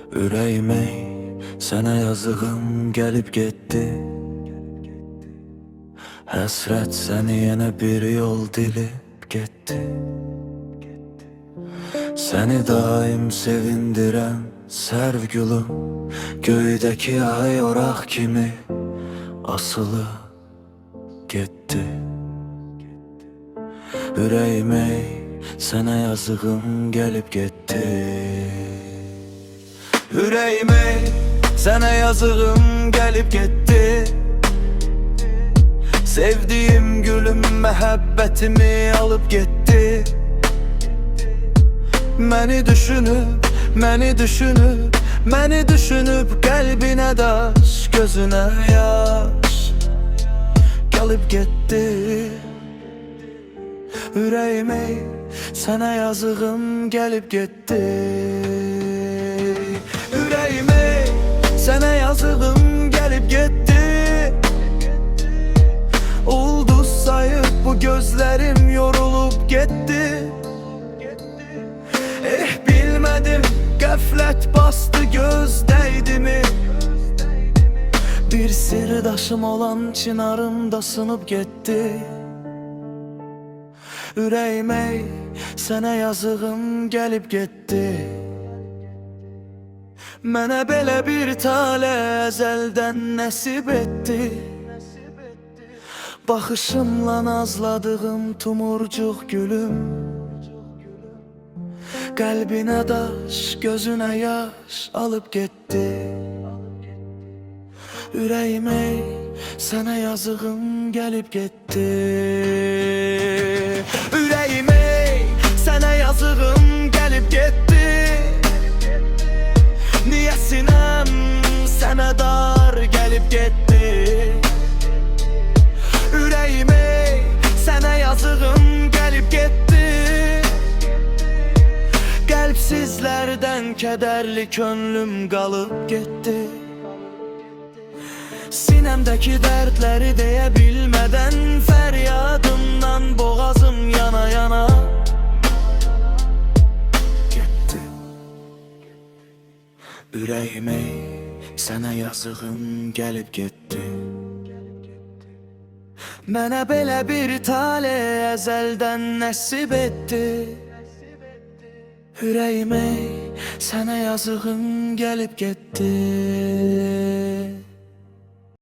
Ürəyimə sənə yazığım gəlib getdi. Həsrət səni yenə bir yol dilib getdi. Səni daim sevindirən sərvgülüm, göydəki ay oraq kimi asılıb getdi. Ürəyimə sənə yazığım gəlib getdi. Ürəyimə sənə yazığım gəlib getdi. Sevdiğim gülüm məhəbbətimi alıp getdi. Məni düşünüb, məni düşünüb, məni düşünüb, qəlbinə daş, gözünə yaş gəlib getdi. Ürəyimə sənə yazığım gəlib getdi. Ürəyimə sənə yazığım gəlib getdi. Ulduz sayıp bu gözlerim yorulup gitti. Bilmedim, qəflət bastı gözdəydi mi? Bir sirdaşım olan çınarım da sınıp gitti. Ürəyimə sənə yazığım gəlib getdi. Mənə belə bir tale əzəldən nəsib etdi. Baxışımla nazladığım tumurcuq gülüm, qəlbinə daş, gözünə yaş alıp getdi. Ürəyimə sənə yazığım gəlib getdi. Ürəyimə sənə yazığım gəlib getdi. Niyəsinəm sənə dar gəlib getdi. Ürəyimə sənə yazığım gəlib getdi. Qəlbsizlərdən kədərli könlüm qalıb getdi. Sinəmdəki dərdləri deyə bilmədən fəryadımdan boğazım yana yana getdi. Ürəyimə sənə yazığım gəlib getdi. Mənə belə bir tale əzəldən nəsib etdi. Ürəyimə sənə yazığım gəlib getdi.